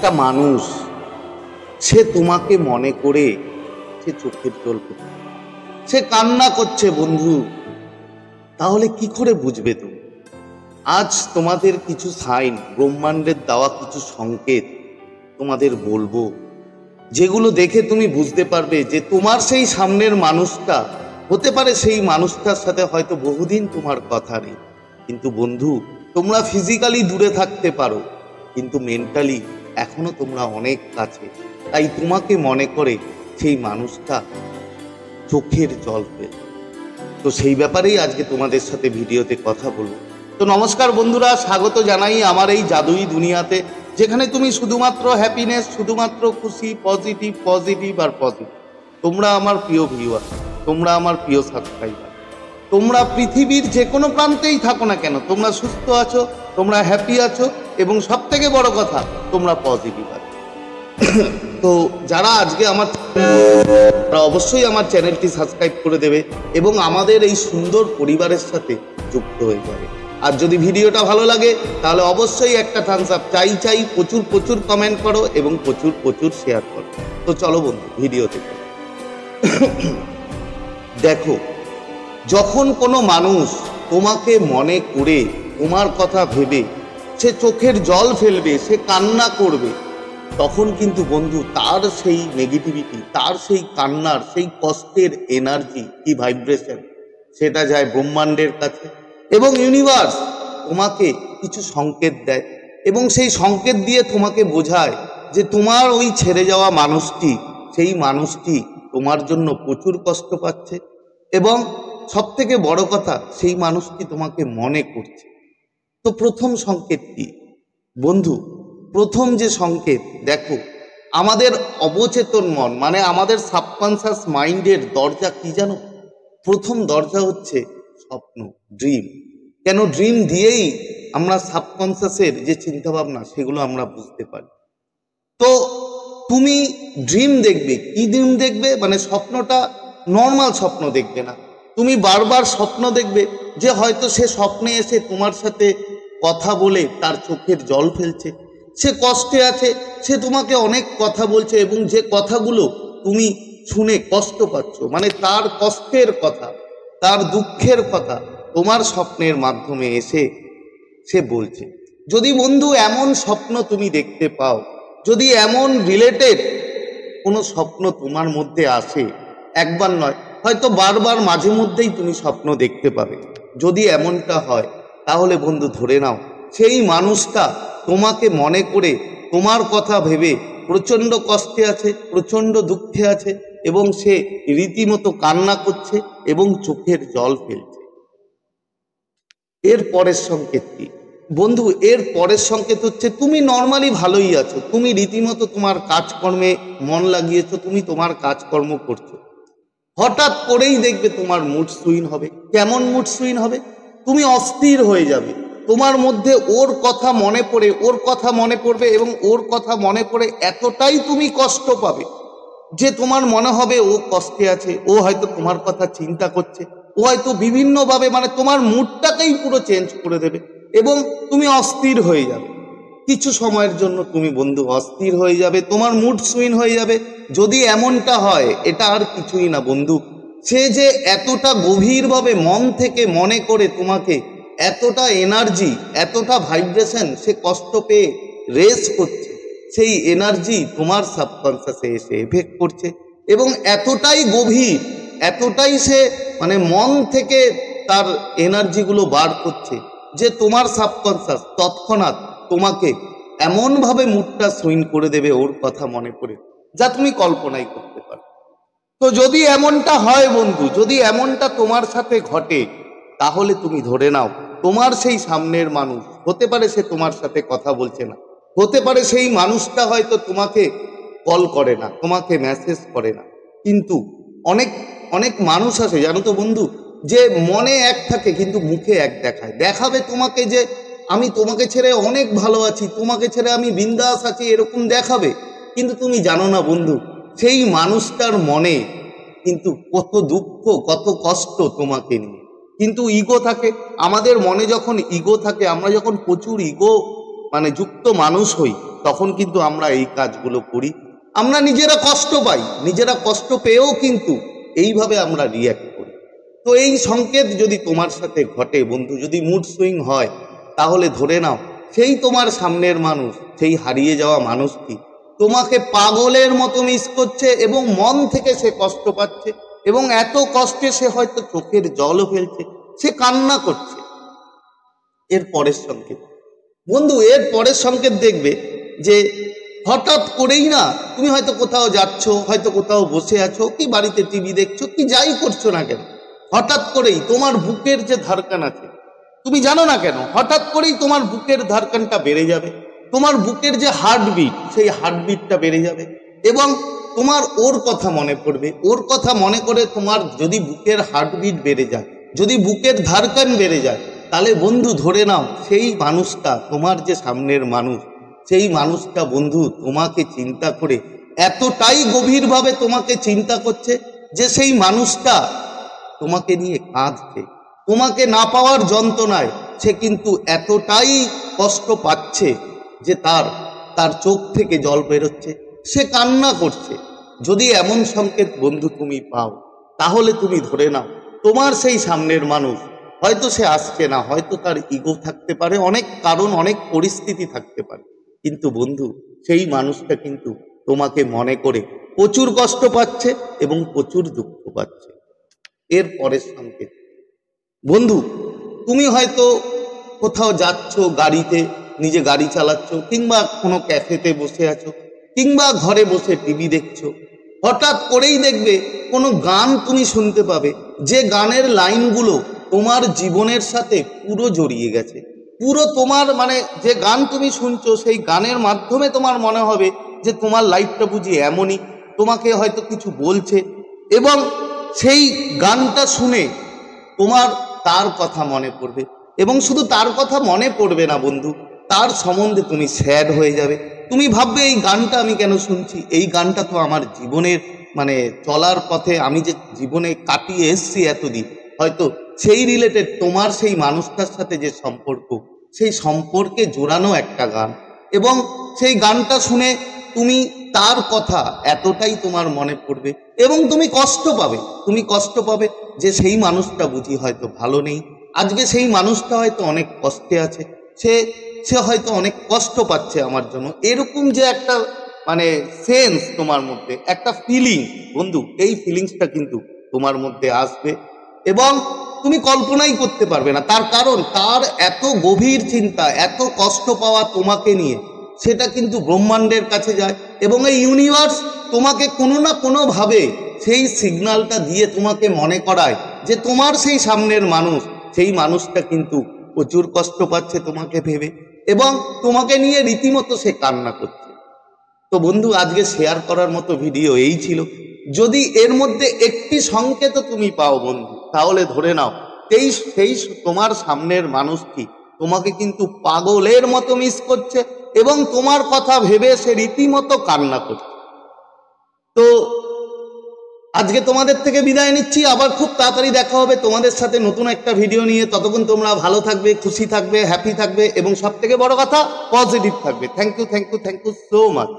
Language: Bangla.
একটা মানুষ সে তোমাকে মনে করে সে চোখের জল করছে, সে কান্না করছে বন্ধু, তাহলে কি করে বুঝবে তুমি? আজ তোমাদের কিছু সাইন, ব্রহ্মাণ্ডের দেওয়া কিছু সংকেত তোমাদের বলবো, যেগুলো দেখে তুমি বুঝতে পারবে যে তোমার সেই সামনের মানুষটা হতে পারে সেই মানুষটার সাথে হয়তো বহুদিন তোমার কথা নেই, কিন্তু বন্ধু তোমরা ফিজিক্যালি দূরে থাকতে পারো কিন্তু মেন্টালি এখনো তোমরা অনেক কাছে। তাই তোমাকে মনে করে সেই মানুষটা চোখের জল ফেলে। তো সেই ব্যাপারেই আজকে তোমাদের সাথে ভিডিওতে কথা বলবো। তো নমস্কার বন্ধুরা, স্বাগত জানাই আমার এই জাদুই দুনিয়াতে, যেখানে তুমি শুধুমাত্র হ্যাপিনেস, শুধুমাত্র খুশি, পজিটিভ পজিটিভ আর পজিটিভ। তোমরা আমার প্রিয় ভিউয়ার, তোমরা আমার প্রিয় সাবস্ক্রাইবার, তোমরা পৃথিবীর যে কোনো প্রান্তেই থাকো না কেন, তোমরা সুস্থ আছো, তোমরা হ্যাপি আছো এবং সব থেকে বড় কথা তোমরা পজিটিভ আছো। তো যারা আজকে আমার অবশ্যই আমার চ্যানেলটি সাবস্ক্রাইব করে দেবে এবং আমাদের এই সুন্দর পরিবারের সাথে যুক্ত হয়ে যাবে। আর যদি ভিডিওটা ভালো লাগে তাহলে অবশ্যই একটা থামস আপ চাই, প্রচুর প্রচুর কমেন্ট করো এবং প্রচুর প্রচুর শেয়ার করো। তো চলো বন্ধু ভিডিওতে দেখো, যখন কোনো মানুষ তোমাকে মনে করে তোমার কথা ভেবে সে চোখের জল ফেলবে, সে কান্না করবে, তখন কিন্তু বন্ধু তার সেই নেগেটিভিটি, তার সেই কান্নার সেই কষ্টের এনার্জি কি ভাইব্রেশন, সেটা যায় ব্রহ্মাণ্ডের কাছে এবং ইউনিভার্স তোমাকে কিছু সংকেত দেয় এবং সেই সংকেত দিয়ে তোমাকে বোঝায় যে তোমার ওই ছেড়ে যাওয়া মানুষটি, সেই মানুষটি তোমার জন্য প্রচুর কষ্ট পাচ্ছে এবং সব থেকে বড় কথা সেই মানুষটি তোমাকে মনে করছে। তো প্রথম সংকেত কি বন্ধু? প্রথম যে সংকেত, দেখো আমাদের অবচেতন মন মানে আমাদের সাবকনসিয়াস মাইন্ডের দরজা কি জানো? প্রথম দরজা হচ্ছে স্বপ্ন, ড্রিম। কেন ড্রিম দিয়েই আমরা সাবকনসিয়াসের যে চিন্তাভাবনা সেগুলো আমরা বুঝতে পারি। তো তুমি ড্রিম দেখবে, কি ড্রিম দেখবে? মানে স্বপ্নটা নর্মাল স্বপ্ন দেখবে না, তুমি বারবার স্বপ্ন দেখবে যে হয়তো সে স্বপ্নে এসে তোমার সাথে কথা বলে তার চোখের জল ফেলছে, সে কষ্টে আছে, সে তোমাকে অনেক কথা বলছে এবং যে কথাগুলো তুমি শুনে কষ্ট পাচ্ছ, মানে তার কষ্টের কথা, তার দুঃখের কথা তোমার স্বপ্নের মাধ্যমে এসে সে বলছে। যদি বন্ধু এমন স্বপ্ন তুমি দেখতে পাও, যদি এমন রিলেটেড কোনো স্বপ্ন তোমার মধ্যে আসে, একবার নয় হয়তো বারবার মাঝে মধ্যেই তুমি স্বপ্ন দেখতে পাবে, যদি এমনটা হয় তাহলে বন্ধু ধরে নাও সেই মানুষটা তোমাকে মনে করে তোমার কথা ভেবে প্রচণ্ড কষ্টে আছে, প্রচণ্ড দুঃখে আছে এবং সে রীতিমতো কান্না করছে এবং চোখের জল ফেলছে। এর পরের সংকেত কি বন্ধু? এর পরের সংকেত হচ্ছে তুমি নর্মালি ভালোই আছো, তুমি রীতিমতো তোমার কাজকর্মে মন লাগিয়েছো, তুমি তোমার কাজকর্ম করছো, হঠাৎ করেই দেখবে তোমার মুড সুইং হবে। কেমন মুড সুইং হবে? তুমি অস্থির হয়ে যাবে, তোমার মধ্যে ওর কথা মনে পড়ে, ওর কথা মনে পড়বে এবং ওর কথা মনে পড়ে এতটাই তুমি কষ্ট পাবে যে তোমার মনে হবে ও কষ্টে আছে, ও হয়তো তোমার কথা চিন্তা করছে, ও হয়তো বিভিন্নভাবে মানে তোমার মুডটাকেই পুরো চেঞ্জ করে দেবে এবং তুমি অস্থির হয়ে যাবে। কিছু সময়ের জন্য তুমি বন্ধু অস্থির হয়ে যাবে, তোমার মুড সুইং হয়ে যাবে। যদি এমনটা হয় এটা আর কিছুই না বন্ধু, সে যে এতটা গভীরভাবে মন থেকে মনে করে তোমাকে এতটা এনার্জি, এতটা ভাইব্রেশন সে কষ্ট পেয়ে রেস করছে, সেই এনার্জি তোমার সাবকনসিয়াসে এসে এফেক্ট করছে এবং এতটাই গভীর, এতটাই সে মানে মন থেকে তার এনার্জিগুলো বার করছে যে তোমার সাবকনসিয়াস তৎক্ষণাৎ তোমাকে এমনভাবে মুডটা সুইং করে দেবে ওর কথা মনে করে, যা তুমি কল্পনাই করতে পারো। তো যদি এমনটা হয় বন্ধু, যদি এমনটা তোমার সাথে ঘটে, তাহলে তুমি ধরে নাও তোমার সেই সামনের মানুষ, হতে পারে সে তোমার সাথে কথা বলছে না, হতে পারে সেই মানুষটা হয়তো তোমাকে কল করে না, তোমাকে মেসেজ করে না, কিন্তু অনেক অনেক মানুষ আছে জানো তো বন্ধু, যে মনে এক থাকে কিন্তু মুখে এক দেখায়, দেখাবে তোমাকে যে আমি তোমাকে ছেড়ে অনেক ভালো আছি, তোমাকে ছেড়ে আমি বিন্দাস আছি, এরকম দেখাবে, কিন্তু তুমি জানো না বন্ধু সেই মানুষটার মনে কিন্তু কত দুঃখ, কত কষ্ট তোমাকে নিয়ে। কিন্তু ইগো থাকে আমাদের মনে, যখন ইগো থাকে, আমরা যখন প্রচুর ইগো মানে যুক্ত মানুষ হই, তখন কিন্তু আমরা এই কাজগুলো করি, আমরা নিজেরা কষ্ট পাই, নিজেরা কষ্ট পেয়েও কিন্তু এইভাবে আমরা রিয়্যাক্ট করি। তো এই সংকেত যদি তোমার সাথে ঘটে বন্ধু, যদি মুড সুইং হয়, তাহলে ধরে নাও সেই তোমার সামনের মানুষ, সেই হারিয়ে যাওয়া মানুষটি তোমাকে পাগলের মতো মিস করছে এবং মন থেকে সে কষ্ট পাচ্ছে, এবং এত কষ্টে সে হয়তো চোখের জলও ফেলছে, সে কান্না করছে। এর পরের সংকেত বন্ধু, এর পরের সংকেত দেখবে যে হঠাৎ করেই না, তুমি হয়তো কোথাও যাচ্ছ, হয়তো কোথাও বসে আছো, কি বাড়িতে টিভি দেখছো, কি যাই করছো না কেন, হঠাৎ করেই তোমার বুকের যে ধড়কন আছে, তুমি জানো না কেন হঠাৎ করেই তোমার বুকের ধড়কনটা বেড়ে যাবে, তোমার বুকের যে হার্টবিট, সেই হার্টবিটটা বেড়ে যাবে, এবং তোমার ওর কথা মনে পড়বে। ওর কথা মনে করে তোমার যদি বুকের হার্টবিট বেড়ে যায়, যদি বুকের ধড়কন বেড়ে যায়, তাহলে বন্ধু ধরে নাও সেই মানুষটা, তোমার যে সামনের মানুষ, সেই মানুষটা বন্ধু তোমাকে চিন্তা করে এতটাই গভীরভাবে তোমাকে চিন্তা করছে যে সেই মানুষটা তোমাকে নিয়ে কাঁদছে, তোমাকে না পাওয়ার যন্ত্রণায় সে কিন্তু এতটাই কষ্ট পাচ্ছে যে তার চোখ থেকে জল বেরোচ্ছে, সে কান্না করছে। যদি এমন সংকেত বন্ধু তুমি পাও, তাহলে তুমি ধরে নাও তোমার সেই সামনের মানুষ হয়তো সে আসছে না, হয়তো তার ইগো থাকতে পারে, অনেক কারণ, অনেক পরিস্থিতি থাকতে পারে, কিন্তু বন্ধু সেই মানুষটা কিন্তু তোমাকে মনে করে প্রচুর কষ্ট পাচ্ছে এবং প্রচুর দুঃখ পাচ্ছে। এর পরের সংকেত বন্ধু, তুমি হয়তো কোথাও যাচ্ছ, গাড়িতে নিজে গাড়ি চালাচ্ছ, কিংবা কোনো ক্যাফেতে বসে আছো, কিংবা ঘরে বসে টিভি দেখছো, হঠাৎ করেই দেখবে কোনো গান তুমি শুনতে পাবে, যে গানের লাইনগুলো তোমার জীবনের সাথে পুরো জড়িয়ে গেছে, পুরো তোমার মানে যে গান তুমি শুনছো, সেই গানের মাধ্যমে তোমার মনে হবে যে তোমার লাইফটা বুঝি এমনই, তোমাকে হয়তো কিছু বলছে, এবং সেই গানটা শুনে তোমার তার কথা মনে পড়বে, এবং শুধু তার কথা মনে পড়বে না বন্ধু, তার সম্বন্ধে তুমি স্যাড হয়ে যাবে। তুমি ভাববে এই গানটা আমি কেন শুনছি, এই গানটা তো আমার জীবনের মানে চলার পথে আমি যে জীবনে কাটিয়ে এসছি এতদিন, হয়তো সেই রিলেটেড তোমার সেই মানুষটার সাথে যে সম্পর্ক, সেই সম্পর্কে জোড়ানো একটা গান, এবং সেই গানটা শুনে তুমি তার কথা এতটাই তোমার মনে পড়বে, এবং তুমি কষ্ট পাবে যে সেই মানুষটা বুঝি হয়তো ভালো নেই, আজকে সেই মানুষটা হয়তো অনেক কষ্টে আছে, সে হয়তো অনেক কষ্ট পাচ্ছে আমার জন্য, এরকম যে একটা মানে সেন্স তোমার মধ্যে, একটা ফিলিং বন্ধু, এই ফিলিংসটা কিন্তু তোমার মধ্যে আসবে, এবং তুমি কল্পনাই করতে পারবে না। তার কারণ তার এত গভীর চিন্তা, এত কষ্ট পাওয়া তোমাকে নিয়ে, সেটা কিন্তু ব্রহ্মাণ্ডের কাছে যায়, এবং এই ইউনিভার্স তোমাকে কোনো না কোনোভাবে সেই সিগন্যালটা দিয়ে তোমাকে মনে করায় যে তোমার সেই সামনের মানুষ, সেই মানুষটা কিন্তু প্রচুর কষ্ট পাচ্ছে তোমাকে ভেবে, এবং তোমাকে নিয়ে রীতিমতো সে কান্না করছে। তো বন্ধু, আজকে শেয়ার করার মতো ভিডিও এই ছিল। যদি এর মধ্যে একটি সংকেত তুমি পাও বন্ধু, তাহলে ধরে নাও সেই তোমার সামনের মানুষটি তোমাকে কিন্তু পাগলের মতো মিস করছে, এবং তোমার কথা ভেবে সে রীতিমতো কান্না করছে। তো আজকে তোমাদের থেকে বিদায় নিচ্ছি, আবার খুব তাড়াতাড়ি দেখা হবে তোমাদের সাথে নতুন একটা ভিডিও নিয়ে। ততক্ষণ তোমরা ভালো থাকবে, খুশি থাকবে, হ্যাপি থাকবে, এবং সব থেকে বড় কথা পজিটিভ থাকবে। Thank you so much.